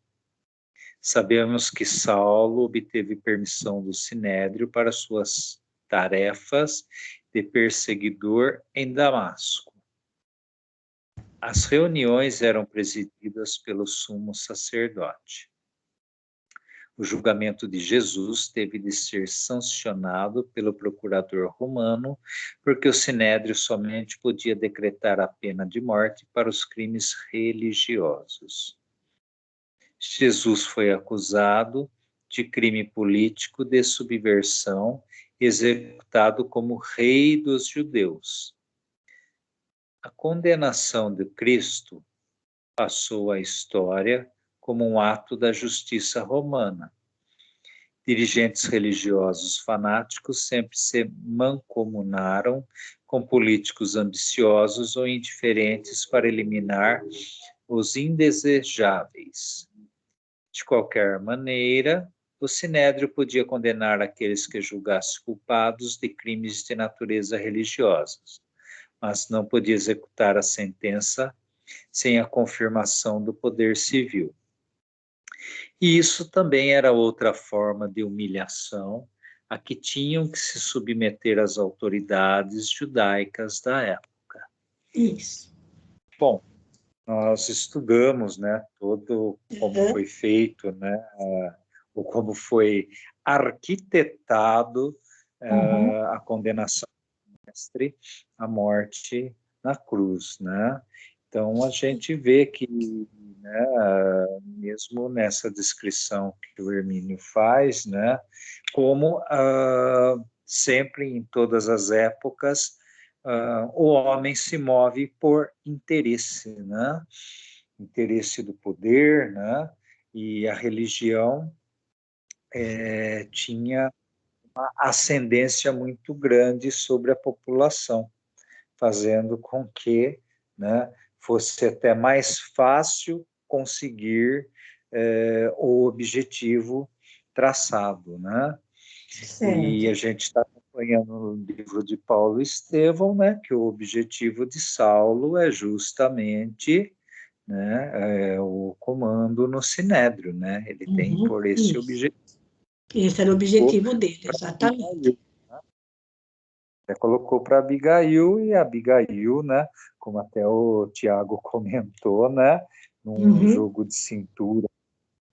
Sabemos que Saulo obteve permissão do Sinédrio para suas tarefas de perseguidor em Damasco. As reuniões eram presididas pelo sumo sacerdote. O julgamento de Jesus teve de ser sancionado pelo procurador romano, porque o Sinédrio somente podia decretar a pena de morte para os crimes religiosos. Jesus foi acusado de crime político de subversão, executado como rei dos judeus. A condenação de Cristo passou à história como um ato da justiça romana. Dirigentes religiosos fanáticos sempre se mancomunaram com políticos ambiciosos ou indiferentes para eliminar os indesejáveis. De qualquer maneira, o Sinédrio podia condenar aqueles que julgasse culpados de crimes de natureza religiosa, mas não podia executar a sentença sem a confirmação do poder civil. E isso também era outra forma de humilhação a que tinham que se submeter as autoridades judaicas da época. Isso. Bom, nós estudamos, né, todo como foi feito, né, ou como foi arquitetado a condenação do mestre à morte na cruz, né? Então, a gente vê que, né, mesmo nessa descrição que o Hermínio faz, né, como sempre em todas as épocas, o homem se move por interesse, né, interesse do poder, né, e a religião tinha uma ascendência muito grande sobre a população, fazendo com que, né, fosse até mais fácil conseguir o objetivo traçado, né? E a gente está acompanhando no livro de Paulo Estevão, né, que o objetivo de Saulo é justamente, né, o comando no Sinédrio, né? Ele tem por esse objetivo. Esse era o objetivo dele, exatamente. Até colocou para Abigail, e Abigail, né, como até o Tiago comentou, né, num jogo de cintura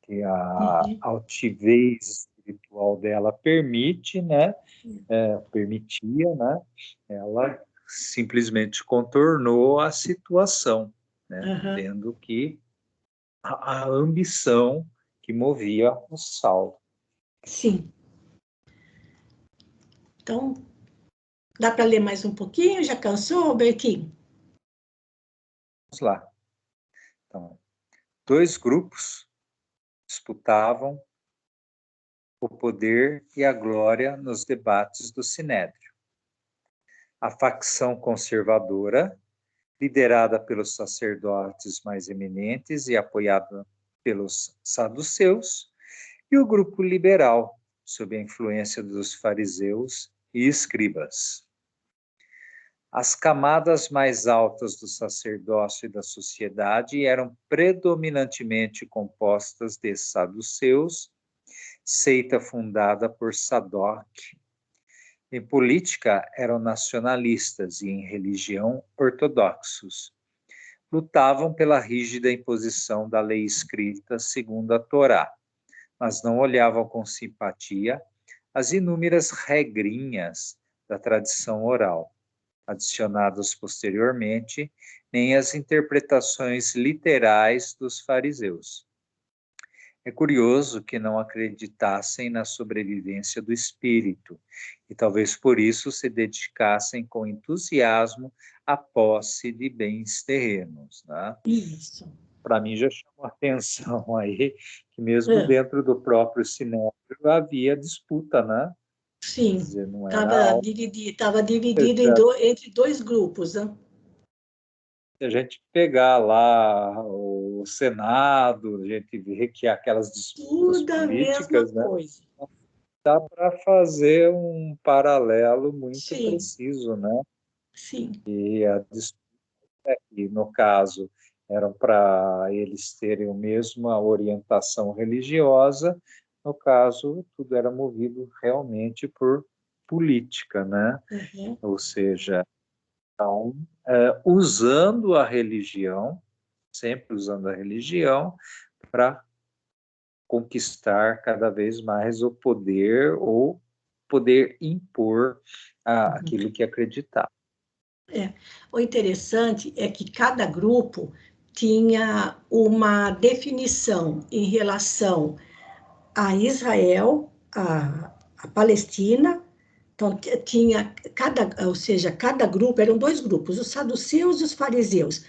que a altivez espiritual dela permite, né, permitia, né, ela simplesmente contornou a situação, né, vendo que a ambição que movia o Saulo. Sim. Então, dá para ler mais um pouquinho? Já cansou, Bertinho? Vamos lá. Então, 2 grupos disputavam o poder e a glória nos debates do Sinédrio. A facção conservadora, liderada pelos sacerdotes mais eminentes e apoiada pelos saduceus, e o grupo liberal, sob a influência dos fariseus e escribas. As camadas mais altas do sacerdócio e da sociedade eram predominantemente compostas de saduceus, seita fundada por Sadoc. Em política, eram nacionalistas e em religião, ortodoxos. Lutavam pela rígida imposição da lei escrita segundo a Torá, mas não olhavam com simpatia as inúmeras regrinhas da tradição oral, adicionadas posteriormente, nem as interpretações literais dos fariseus. É curioso que não acreditassem na sobrevivência do espírito, e talvez por isso se dedicassem com entusiasmo à posse de bens terrenos, né? Isso. Para mim já chamou a atenção aí que mesmo dentro do próprio Sinédrio havia disputa, né? Sim, estava dividido entre 2 grupos, né? Se a gente pegar lá o Senado, a gente vê que aquelas disputas Tudo a políticas, mesma né? coisa. Dá para fazer um paralelo muito Sim. preciso, né? Sim. E a disputa, que no caso eram para eles terem a mesma orientação religiosa, no caso tudo era movido realmente por política, né? Ou seja, então, usando a religião, sempre usando a religião, para conquistar cada vez mais o poder ou poder impor aquilo que acreditava. O interessante é que cada grupo tinha uma definição em relação a Israel, a Palestina. Então, tinha ou seja, cada grupo, eram 2 grupos, os saduceus e os fariseus.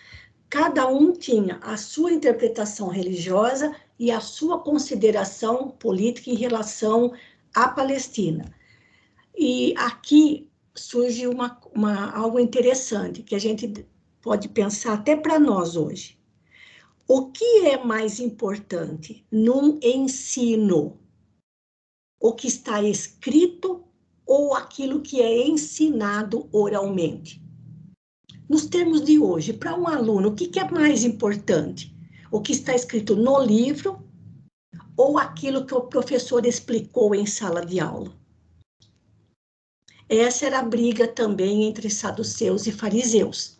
Cada um tinha a sua interpretação religiosa e a sua consideração política em relação à Palestina. E aqui surge algo interessante, que a gente pode pensar até para nós hoje. O que é mais importante num ensino? O que está escrito ou aquilo que é ensinado oralmente? Nos termos de hoje, para um aluno, o que é mais importante? O que está escrito no livro ou aquilo que o professor explicou em sala de aula? Essa era a briga também entre saduceus e fariseus,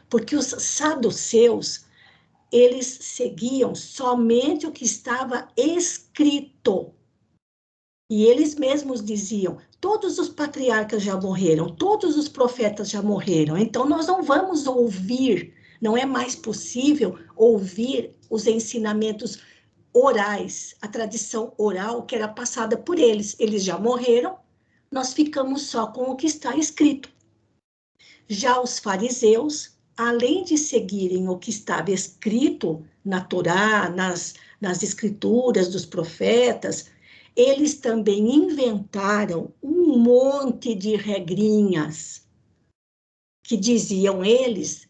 porque os saduceus, eles seguiam somente o que estava escrito. E eles mesmos diziam, todos os patriarcas já morreram, todos os profetas já morreram, então nós não vamos ouvir Não é mais possível ouvir os ensinamentos orais, a tradição oral que era passada por eles. Eles já morreram, nós ficamos só com o que está escrito. Já os fariseus, além de seguirem o que estava escrito na Torá, nas escrituras dos profetas, eles também inventaram um monte de regrinhas que diziam eles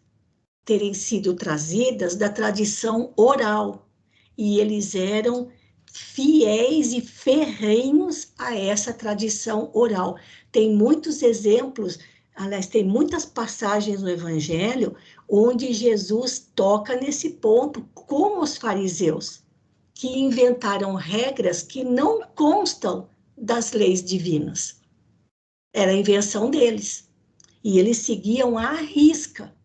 terem sido trazidas da tradição oral. E eles eram fiéis e ferrenhos a essa tradição oral. Tem muitos exemplos, aliás, tem muitas passagens no Evangelho onde Jesus toca nesse ponto, como os fariseus, que inventaram regras que não constam das leis divinas. Era a invenção deles. E eles seguiam à risca.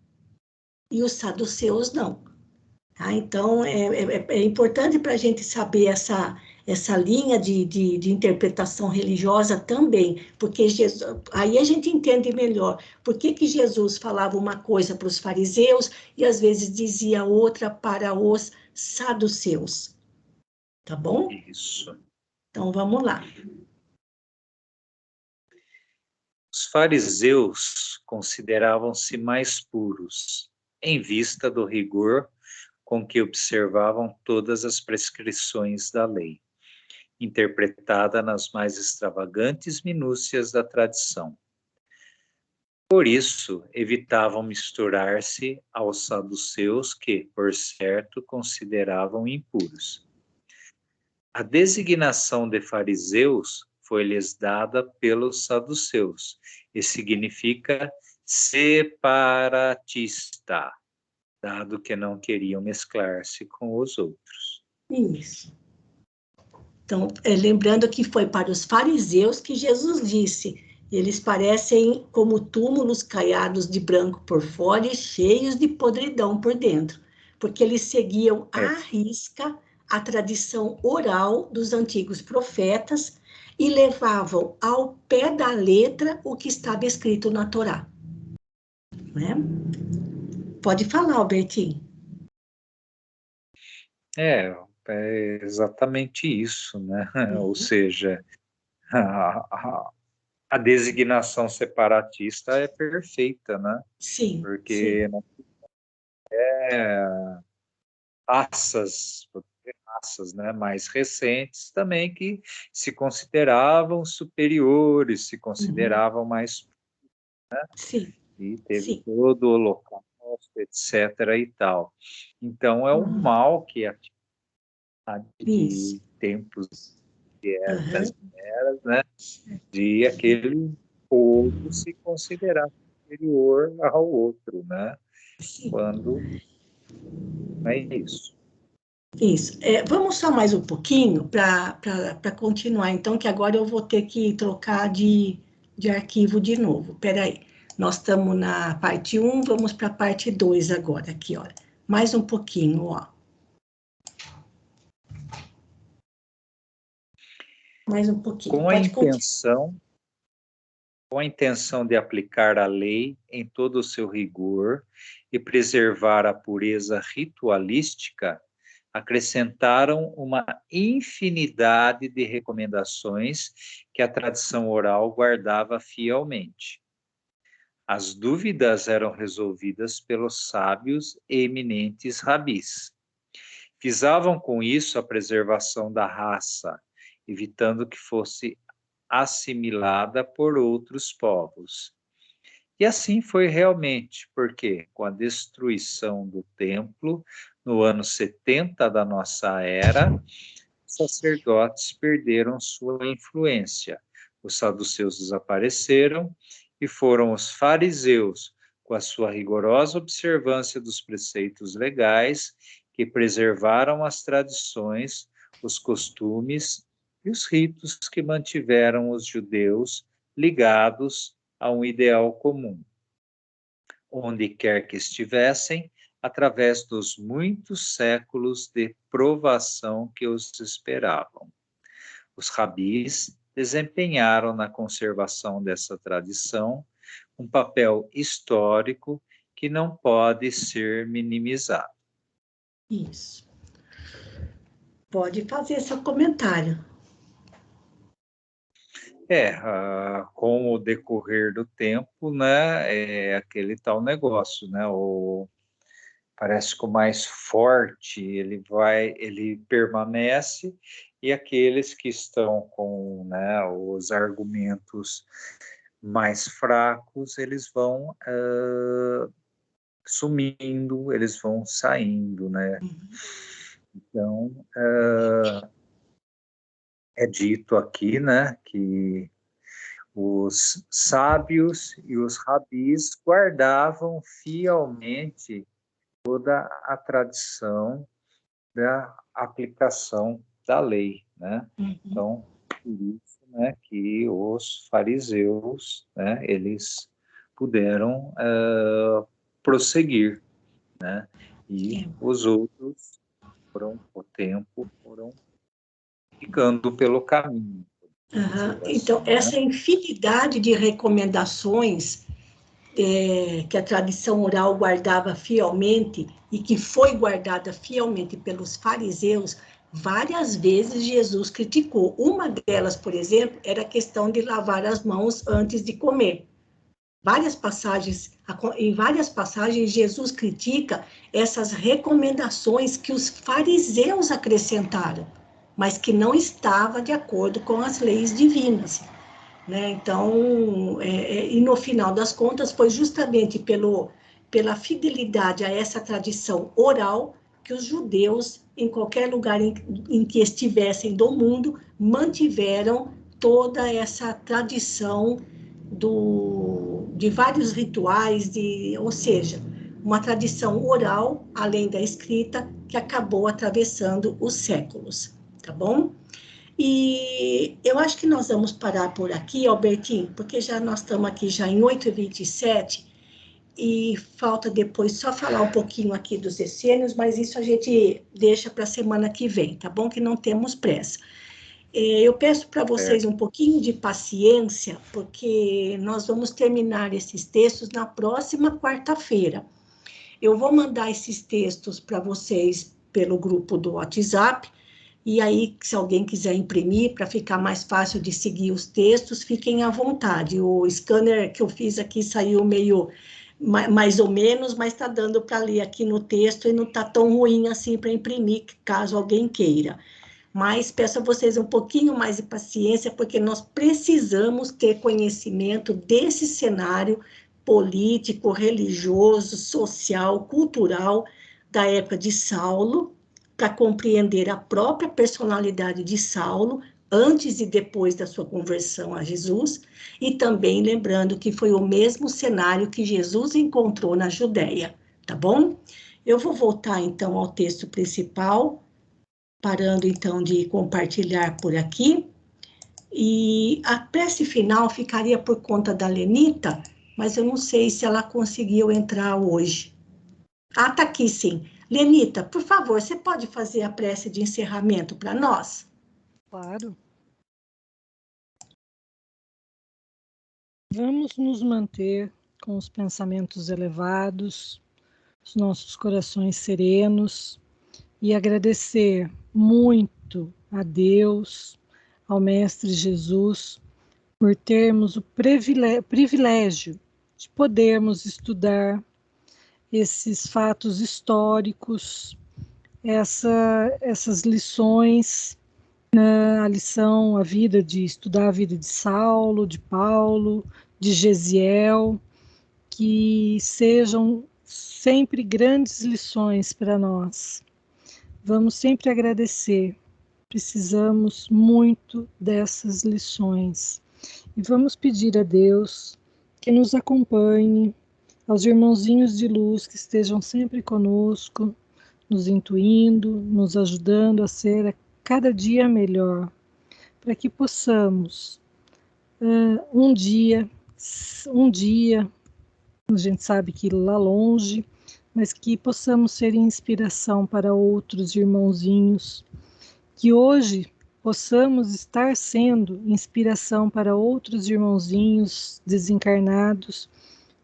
E os saduceus não. Tá? Então, é importante para a gente saber essa linha de interpretação religiosa também, porque Jesus, aí a gente entende melhor por que Jesus falava uma coisa para os fariseus e às vezes dizia outra para os saduceus. Tá bom? Isso. Então, vamos lá. Os fariseus consideravam-se mais puros, em vista do rigor com que observavam todas as prescrições da lei, interpretada nas mais extravagantes minúcias da tradição. Por isso, evitavam misturar-se aos saduceus que, por certo, consideravam impuros. A designação de fariseus foi-lhes dada pelos saduceus e significa separatista, dado que não queriam mesclar-se com os outros. Isso. Então, lembrando que foi para os fariseus que Jesus disse: eles parecem como túmulos caiados de branco por fora e cheios de podridão por dentro, porque eles seguiam à risca a tradição oral dos antigos profetas e levavam ao pé da letra o que estava escrito na Torá. Né? Pode falar, Albertinho. É exatamente isso, né? Ou seja, a designação separatista é perfeita, né? Sim, Porque sim. Raças, né, mais recentes também que se consideravam superiores, se consideravam mais, né? Sim, E teve sim. todo o holocausto, etc. e tal. Então é um mal que Isso. de tempos Uhum. né, de aquele povo se considerar superior ao outro, né? Sim. Quando é isso. Isso. Vamos só mais um pouquinho para continuar, então, que agora eu vou ter que trocar de arquivo de novo. Espera aí. Nós estamos na parte 1, vamos para a parte 2 agora, aqui, olha. Mais um pouquinho, ó. Mais um pouquinho, Com a pode continuar. intenção de aplicar a lei em todo o seu rigor e preservar a pureza ritualística, acrescentaram uma infinidade de recomendações que a tradição oral guardava fielmente. As dúvidas eram resolvidas pelos sábios e eminentes rabis. Visavam com isso a preservação da raça, evitando que fosse assimilada por outros povos. E assim foi realmente, porque com a destruição do templo, no ano 70 da nossa era, os sacerdotes perderam sua influência, os saduceus desapareceram e foram os fariseus, com a sua rigorosa observância dos preceitos legais, que preservaram as tradições, os costumes e os ritos que mantiveram os judeus ligados a um ideal comum, onde quer que estivessem, através dos muitos séculos de provação que os esperavam. Os rabis desempenharam na conservação dessa tradição um papel histórico que não pode ser minimizado. Isso. Pode fazer esse comentário. Com o decorrer do tempo, né, é aquele tal negócio, né, parece que o mais forte, ele permanece, e aqueles que estão com, né, os argumentos mais fracos, eles vão sumindo, eles vão saindo, né? Então, é dito aqui, né, que os sábios e os rabis guardavam fielmente toda a tradição da aplicação da lei, né? Então, por isso, né, que os fariseus, né, eles puderam prosseguir, né? E os outros foram ficando pelo caminho. Então, essa infinidade de recomendações que a tradição oral guardava fielmente e que foi guardada fielmente pelos fariseus, várias vezes Jesus criticou. Uma delas, por exemplo, era a questão de lavar as mãos antes de comer. Em várias passagens, Jesus critica essas recomendações que os fariseus acrescentaram, mas que não estava de acordo com as leis divinas. Né? Então, e no final das contas, foi justamente pela fidelidade a essa tradição oral que os judeus, em qualquer lugar em que estivessem do mundo, mantiveram toda essa tradição de vários rituais, ou seja, uma tradição oral, além da escrita, que acabou atravessando os séculos, tá bom? E eu acho que nós vamos parar por aqui, Albertinho, porque nós estamos aqui já em 8h27, e falta depois só falar um pouquinho aqui dos essênios, mas isso a gente deixa para a semana que vem, tá bom? Que não temos pressa. Eu peço para vocês um pouquinho de paciência, porque nós vamos terminar esses textos na próxima quarta-feira. Eu vou mandar esses textos para vocês pelo grupo do WhatsApp, e aí, se alguém quiser imprimir, para ficar mais fácil de seguir os textos, fiquem à vontade. O scanner que eu fiz aqui saiu meio mais ou menos, mas está dando para ler aqui no texto e não está tão ruim assim para imprimir, caso alguém queira. Mas peço a vocês um pouquinho mais de paciência, porque nós precisamos ter conhecimento desse cenário político, religioso, social, cultural da época de Saulo, para compreender a própria personalidade de Saulo, antes e depois da sua conversão a Jesus, e também lembrando que foi o mesmo cenário que Jesus encontrou na Judéia, tá bom? Eu vou voltar, então, ao texto principal, parando, então, de compartilhar por aqui, e a prece final ficaria por conta da Lenita, mas eu não sei se ela conseguiu entrar hoje. Ah, tá aqui, sim. Lenita, por favor, você pode fazer a prece de encerramento para nós? Claro. Vamos nos manter com os pensamentos elevados, os nossos corações serenos e agradecer muito a Deus, ao Mestre Jesus, por termos o privilégio de podermos estudar esses fatos históricos, essas lições, a lição, estudar a vida de Saulo, de Paulo, de Gesiel, que sejam sempre grandes lições para nós. Vamos sempre agradecer, precisamos muito dessas lições. E vamos pedir a Deus que nos acompanhe, aos irmãozinhos de luz que estejam sempre conosco, nos intuindo, nos ajudando a ser a cada dia melhor, para que possamos um dia, a gente sabe que lá longe, mas que possamos ser inspiração para outros irmãozinhos, que hoje possamos estar sendo inspiração para outros irmãozinhos desencarnados,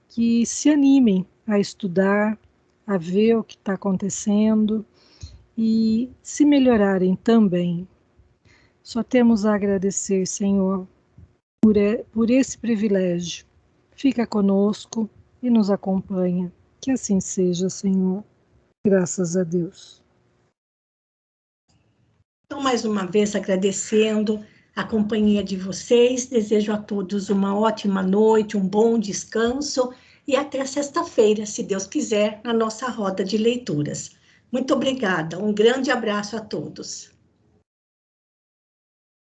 que se animem a estudar, a ver o que está acontecendo e se melhorarem também. Só temos a agradecer, Senhor, por esse privilégio. Fica conosco e nos acompanha. Que assim seja, Senhor. Graças a Deus. Então, mais uma vez, agradecendo a companhia de vocês, desejo a todos uma ótima noite, um bom descanso e até sexta-feira, se Deus quiser, na nossa roda de leituras. Muito obrigada, um grande abraço a todos.